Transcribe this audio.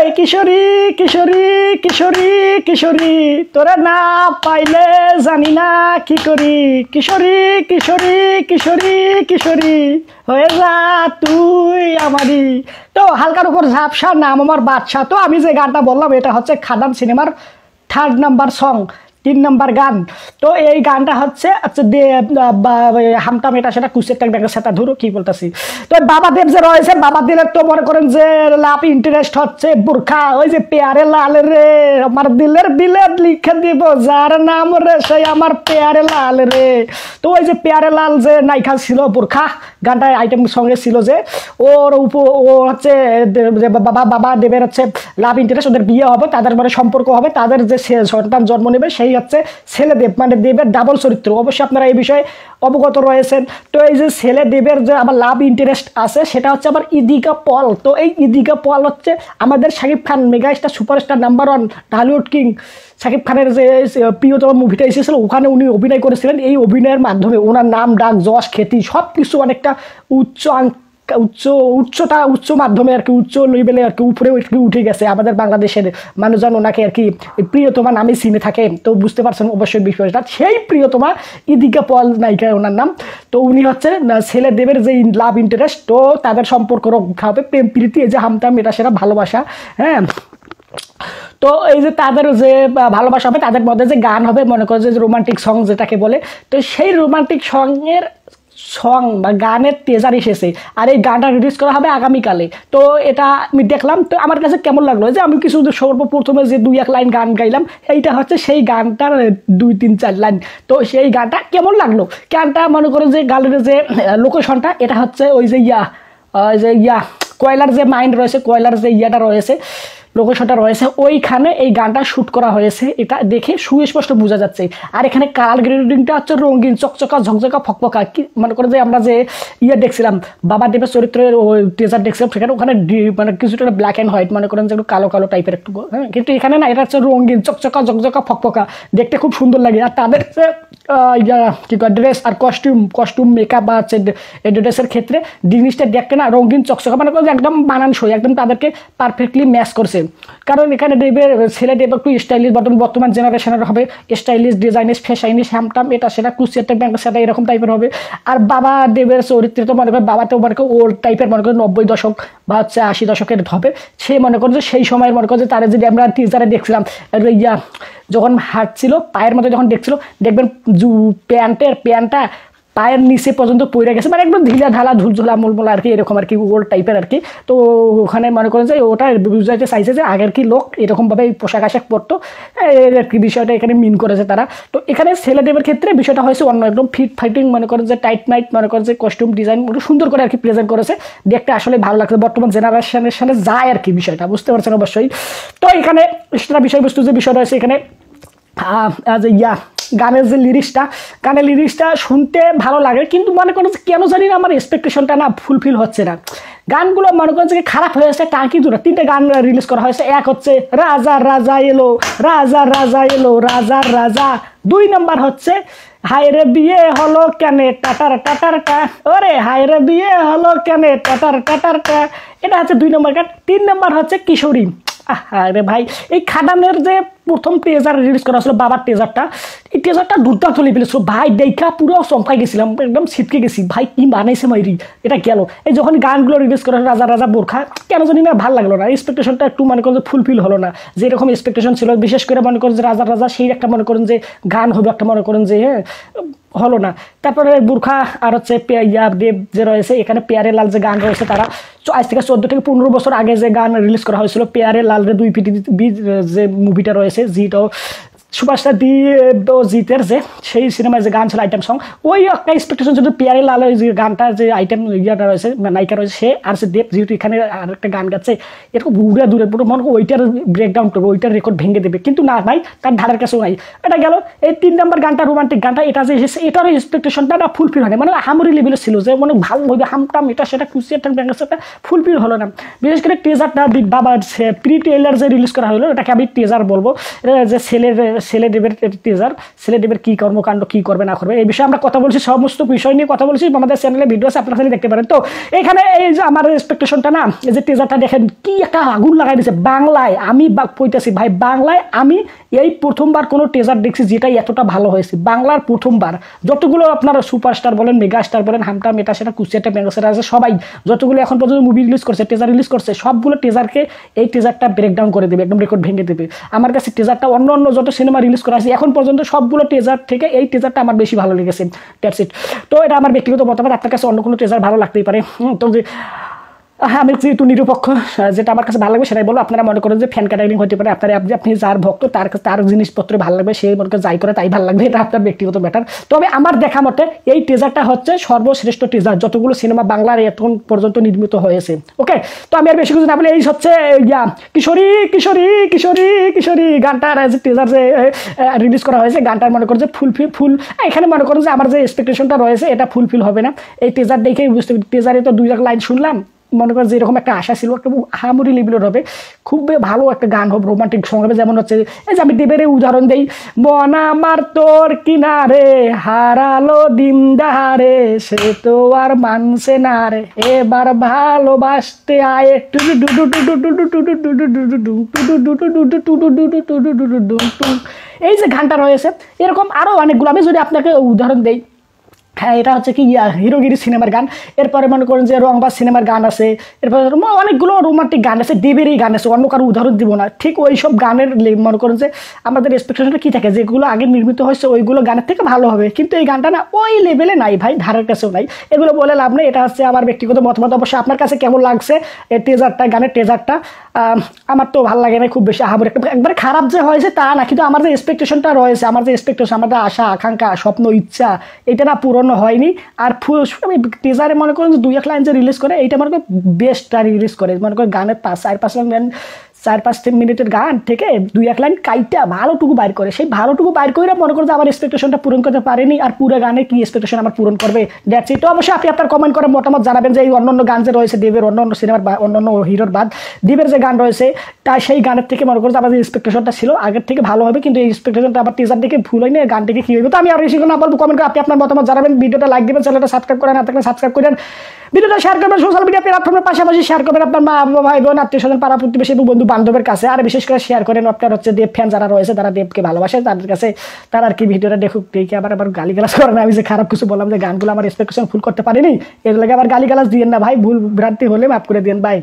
ওই কিশোরী কিশোরী কিশোরী কিশোরী তোরা না পাইলে জানি না কি করি কিশোরী কিশোরী কিশোরী কিশোরী হয়ে যা তুই আমারই। তো হালকার উপর ঝাপসা নাম আমার বাদশা। তো আমি যে গানটা বললাম এটা হচ্ছে খাদান সিনেমার 3 নাম্বার সং, 3 নাম্বার গান। তো এই গানটা হচ্ছে হামটাম এটা সেটা কুচের ব্যাগের সাথে ধরো কি বলতেছি। তো বাবাদেব যে রয়েছে বাবাদেবের তো মনে করেন যে লাভ ইন্টারেস্ট হচ্ছে বুরখা ওই যে পেয়ারে লাল রে আমার দিলের বিলে লিখে দিব যার নাম রে সেই আমার পেয়ারে লাল রে। তো ওই যে পেয়ারে লাল যে নায়িকা ছিল বুরখা গানটা আইটেম সঙ্গে ছিল যে ওর ও হচ্ছে বাবা দেবের হচ্ছে লাভ ইন্টারেস্ট, ওদের বিয়ে হবে, তাদের মানে সম্পর্ক হবে, তাদের যে সন্তান জন্ম নেবে সেই হচ্ছে ছেলে দেব মানে দেবের ডাবল চরিত্র। অবশ্যই আপনারা এই বিষয়ে অবগত রয়েছেন। তো এই যে ছেলে দেবের যে আবার লাভ ইন্টারেস্ট আছে সেটা হচ্ছে আবার ইদিকা পল। তো এই ইদিকা পল হচ্ছে আমাদের Shakib Khan mega star superstar number 1 Dhallywood king Shakib খানের যে প্রিয়তম মুভিটা এসেছিল ওখানে উনি অভিনয় করেছিলেন। এই অভিনয়ের মাধ্যমে ওনার নাম ডাক যশ খ্যাতি সব কিছু অনেকটা উচ্চ মাধ্যমে আর কি উচ্চ লেভেলে আর কি উপরে উঠে গেছে আমাদের বাংলাদেশের মানুষজন ওনাকে আর কি প্রিয়তমা নামে চিনে থাকে। তো বুঝতে পারছেন অবশ্যই বিষয়টা, সেই প্রিয়তমা ইদিকা পল নায়িকা ওনার নাম। তো উনি হচ্ছে ছেলে দেবের যে লাভ ইন্টারেস্ট, তো তাদের সম্পর্ক রক্ষা হবে, প্রেম প্রীতি এই যে হামতাম এটা সেটা ভালোবাসা। হ্যাঁ, তো এই যে তাদের যে ভালোবাসা হবে তাদের মধ্যে যে গান হবে মনে করো যে রোমান্টিক সং যেটাকে বলে, তো সেই রোমান্টিক সং বা গানের টেজার এসেছে আর এই গানটা রিলিজ করা হবে আগামীকালে। তো এটা আমি দেখলাম, তো আমার কাছে কেমন লাগলো যে আমি কিছু সর্বপ্রথমে যে 2-1 লাইন গান গাইলাম এইটা হচ্ছে সেই গানটার 2-3-4 লাইন। তো সেই গানটা কেমন লাগলো, গানটা মনে করো যে গানের যে লোকেশনটা এটা হচ্ছে ওই যে কয়লার যে মাইন্ড রয়েছে, কয়লার যে ইয়াটা রয়েছে লোকেশনটা রয়েছে ওইখানে এই গানটা শ্যুট করা হয়েছে, এটা দেখে সুস্পষ্ট বোঝা যাচ্ছে। আর এখানে কালার গ্রেডিংটা হচ্ছে রঙিন চকচকা ঝকঝকা ফকফকা। কি মনে করে যে আমরা যে দেখছিলাম বাবা দেবের চরিত্রের ওই টেজার দেখছিলাম সেখানে ওখানে মানে কিছুটা ব্ল্যাক অ্যান্ড হোয়াইট মনে করেন যে একটু কালো কালো টাইপের একটু, হ্যাঁ, কিন্তু এখানে না এটা হচ্ছে রঙিন চকচকা ঝকঝকা ফকফকা, দেখতে খুব সুন্দর লাগে। আর তাদের যে কি কয় ড্রেস আর কস্টিউম মেকআপ বা হচ্ছে ড্রেসের ক্ষেত্রে জিনিসটা দেখতে না রঙিন চকচকা মানে একদম মানানসই, একদম তাদেরকে পারফেক্টলি ম্যাচ করছে। কারণ এখানে দেবের ছেলে দেব একটু স্টাইলিশ বর্তমান জেনারেশনের হবে, স্টাইলিশ ডিজাইনিশ ফ্যাশনিশ হ্যামটাম এটা সেটা কুচিয়াটা ব্যাংক সেটা এরকম টাইপের হবে। আর বাবা দেবের চরিত্রে তো মনে করেন বাবাতেও মনে করেন ওল্ড টাইপের মনে করেন 90 দশক বা হচ্ছে 80 দশকের হবে। সে মনে করেন যে সেই সময়ের মনে করেন যে তারা যদি আমরা টিজারে দেখছিলাম যখন হাঁটছিল পায়ের মধ্যে যখন দেখছিল দেখবেন প্যান্টটা পায়ের নিচে পর্যন্ত পড়ে গেছে, মানে একদম ঢিলা ঢালা ঝুলঝুলা মুলমুলা আর কি এরকম আর কি ওল্ড টাইপের আর কি। তো ওখানে মনে করেন যে ওটা বুঝাইতে চাইছে যে আগের কি লোক এরকমভাবে পোশাক আশাক পরতো আর কি বিষয়টা এখানে মিন করেছে তারা। তো এখানে ছেলেদেবের ক্ষেত্রে বিষয়টা হয়েছে অন্য, একদম ফাইটিং মনে করেন যে টাইট মাইট মনে করেন যে কস্টিউম ডিজাইন সুন্দর করে আর কি প্রেজেন্ট করেছে, দেখতে আসলে ভালো লাগছে, বর্তমান জেনারেশনের সাথে যায় আর কি বিষয়টা বুঝতে পারছেন অবশ্যই। তো এখানে বিষয়বস্তু যে বিষয় রয়েছে এখানে গানের যে লিরিক্সটা শুনতে ভালো লাগে, কিন্তু মনে করেন কেন জানি না আমার এক্সপেকটেশনটা না ফুলফিল হচ্ছে না। গানগুলো মনে করেন যে খারাপ হয়েছে টাঙ্কি দুটো 3টে গান রিলিজ করা হয়েছে। এক হচ্ছে রাজা রাজা এলো রাজা রাজা এলো রাজার রাজা, 2 নাম্বার হচ্ছে হায়রে বিয়ে হলো কেনে টাটার টাটারটা, ওরে হায়রে বিয়ে হলো কেনে টাটার টাটারটা, এটা হচ্ছে 2 নম্বর গান। 3 নাম্বার হচ্ছে কিশোরী। আরে ভাই এই খাদানের যে প্রথম টেজার রিলিজ করা হয়েছিল বাবার টেজারটা, এই টেজারটা দুর্দান্ত লেভেলের ছিল ভাই, দেখা পুরো চমকাই গেছিলাম, একদম ছিটকে গেছি ভাই কি বানাইছে মাইরি এটা গেল। এই যখন গানগুলো রিলিজ করা রাজা রাজা বোরখা কেন জানি না ভালো লাগলো না, এক্সপেকটেশনটা একটু মনে করেন যে ফুলফিল হলো না, যেরকম এক্সপেকটেশন ছিল বিশেষ করে মনে করেন যে রাজা রাজা সেই একটা মনে করেন যে গান হবে একটা মনে করেন যে হলো না। তারপরে বুরখা আর হচ্ছে দেব যে রয়েছে এখানে পেয়ারে লাল যে গান রয়েছে তারা আজ থেকে 14 থেকে 15 বছর আগে যে গান রিলিজ করা হয়েছিল পেয়ারে লাল রে 2 পৃথিবী যে মুভিটা রয়েছে জিটাও সুপারস্টার জিতের যে সেই সিনেমায় যে গান ছিল আইটেম সং, ওই একটা এক্সপেকটেশন ছিল পেয়ারে লালের যে গানটা যে আইটেম ইয়াটা রয়েছে নায়িকা রয়েছে সে আর সে দেব যেহেতু এখানে আরেকটা গান গাচ্ছে এরকম দূরে পুরো মনে ওইটার ব্রেকডাউন করবে, ওইটার রেকর্ড ভেঙে দেবে, কিন্তু না ভাই তার ধারের কাছেও নাই। এটা গেল। এই 3 নম্বর গানটা রোমান্টিক গানটা এটা যে এসেছে এটারও এক্সপেকটেশনটা না ফুলফিল হয় না, মানে হামরি লেভেলের ছিল যে মানে ভালো হবে হামটাম এটা সেটা কুচিয়াটা ব্যাংকাসটা ফুলফিল হলো না। বিশেষ করে টেজারটা বাবার প্রি ট্রেলার যে রিলিজ করা হলো এটাকে আমি টেজার বলবো, যে ছেলের ছেলেদেবের টিজার, ছেলেদেবের কী কর্মকাণ্ড কী করবে না করবে এই বিষয়ে আমরা কথা বলছি, সমস্ত বিষয় নিয়ে কথা বলছি, আমাদের চ্যানেলে ভিডিও আছে, আপনারা দেখতে পারেন। তো এখানে এই যে আমার এক্সপেকটেশনটা না, এই যে টিজারটা দেখেন কি একটা আগুন লাগাই দিয়েছে বাংলায়। আমি কইতেছি ভাই, বাংলায় আমি এই প্রথমবার কোনো টিজার দেখছি যেটা এতটা ভালো হয়েছে, বাংলার প্রথমবার। যতগুলো আপনারা সুপারস্টার বলেন, মেগাস্টার বলেন, হামটা মেটা সেটা কুচিয়াটা মেগাস্টার আছে, সবাই যতগুলো এখন পর্যন্ত মুভি রিলিজ করছে, টিজার রিলিজ করছে, সবগুলো টিজারকে এই টিজারটা ব্রেকডাউন করে দেবে, একদম রেকর্ড ভেঙে দেবে। আমার কাছে টিজারটা অন্য অন্য যত সিনেমা রিলিজ করা আছে এখন পর্যন্ত সবগুলো টিজার থেকে এই টিজারটা আমার বেশি ভালো লেগেছে। That's it. তো এটা আমার ব্যক্তিগত মতামত, আপনার কাছে অন্য কোনো টিজার ভালো লাগতেই পারে। তো হ্যাঁ, আমি যেহেতু নিরপেক্ষ, যেটা আমার কাছে ভালো লাগবে সেটাই বলবো। আপনারা মনে করেন যে ফ্যান ক্যাটাগরি হতে পারে, আপনি যার ভক্ত তার জিনিসপত্র ভালো লাগবে, সেই মনে করে যাই করে তাই ভালো লাগবে, এটা আপনার ব্যক্তিগত ব্যাপার। তবে আমার দেখা মতে এই টিজারটা হচ্ছে সর্বশ্রেষ্ঠ টিজার যতগুলো সিনেমা বাংলার এখন পর্যন্ত নির্মিত হয়েছে। ওকে, তো আমি আর বেশি কিছু না বলে, এই হচ্ছে কিশোরী কিশোরী কিশোরী কিশোরী গানটার টিজার যে রিলিজ করা হয়েছে, গানটার মনে করেন যে ফুল এখানে মনে করেন যে আমার যে এক্সপেকটেশনটা রয়েছে এটা ফুলফিল হবে না। এই টিজার দেখেই বুঝতে, টিজারে তো 2 লাইন শুনলাম, মনে করেন যে এরকম একটা আশা ছিল একটা হামুরি লেভেলের হবে, খুব ভালো একটা গান হবে, রোমান্টিক সং হবে। যেমন হচ্ছে এই যে আমি দেবের উদাহরণ দেই, মন আমার তোর কিনারে হারালো দিনদারে, সে তো আর মানছে না রে, এবার ভালোবাসতে আয়। এই যে গানটা রয়েছে, এরকম আরও অনেকগুলো, আমি যদি আপনাকে উদাহরণ দেই, হ্যাঁ এটা হচ্ছে কি হিরোগিরি সিনেমার গান, এরপরে মনে করেন যে রংবাজ সিনেমার গান আছে, এরপরে অনেকগুলো রোমান্টিক গান আছে, দেবেরই গান আছে, অন্য কারো উদাহরণ দিব না। ঠিক ওই সব গানের মনে করেন যে আমাদের এক্সপেকটেশনটা কী থাকে, যেগুলো আগে নির্মিত হয়েছে ওইগুলো গানের থেকে ভালো হবে, কিন্তু এই গানটা না ওই লেভেলে নাই ভাই, ধারের কাছেও নাই। এগুলো বলে লাভ নেই, এটা হচ্ছে আমার ব্যক্তিগত মতামত। অবশ্যই আপনার কাছে কেমন লাগছে এই টিজারটা, গানের টিজারটা? আমার তো ভালো লাগে না খুব বেশি, আহামরি একবার খারাপ যে হয়েছে তা না, কিন্তু আমার যে এক্সপেকটেশনটা রয়েছে, আমার যে এক্সপেকটেশন, আমাদের আশা আকাঙ্ক্ষা স্বপ্ন ইচ্ছা, এটা না পূরণ হয়নি। আর আমি টিজারে মনে করেন যে 2-1 লাইন যে রিলিজ করে, এইটা মনে করেন বেস্টটা রিলিজ করে, মনে করেন গানের 4-5 মিনিটের গান থেকে 2-1 লাইন কাইটা ভালোটুকু বাইর করে, সেই ভালোটুকু বাইর করে মনে করেন যে আমার এক্সপেকটেশনটা পূরণ করতে পারেনি, আর পুরো গানে কি এক্সপেকটেশন আমার পূরণ করবে, দ্যাটস ইট। তো অবশ্যই আপনি আপনার কমেন্ট করে মতামত জানাবেন যে এই অন্য গান যে রয়েছে দেবের, অন্য সিনেমার অন্য হিরোর বাদ দেবের যে গান রয়েছে, তাই সেই গানের থেকে মনে করেন যে আমাদের এক্সপেকটেশনটা ছিল আগের থেকে ভালো হবে, কিন্তু এই এক্সপেকটেশনটা আবার টিজার দেখে ভুল হয়নি, গান থেকে কী হইবে। তো আমি আর বেশি না বলবো, কমেন্ট করে আপনি আপনার মতামত জানাবেন, ভিডিওটা লাইক দেবেন, চ্যানেলটা সাবস্ক্রাইব করেন, না থাকলে সাবস্ক্রাইব করেন, ভিডিওটা শেয়ার করবেন সোশ্যাল মিডিয়া প্ল্যাটফর্মের, পাশাপাশি শেয়ার করবেন আপনার মা ভাই বোন আত্মীয় স্বজন পাড়া প্রতিবেশী এবং বন্ধু বান্ধবের কাছে, আর বিশেষ করে শেয়ার করেন আপনার হচ্ছে দেব ফ্যান যারা রয়েছে, তারা দেবকে ভালোবাসে, তাদের কাছে তারা আর কি ভিডিওটা দেখুক, দেখে আবার গালিগালাজ করেন। আমি যে খারাপ কিছু বললাম যে গানগুলো আমার এক্সপেকটেশন ফুল করতে পারিনি, এর লাগে আবার গালিগালাজ দিয়েন না ভাই, ভুল ভ্রান্তি হলে মাফ করে দিন ভাই।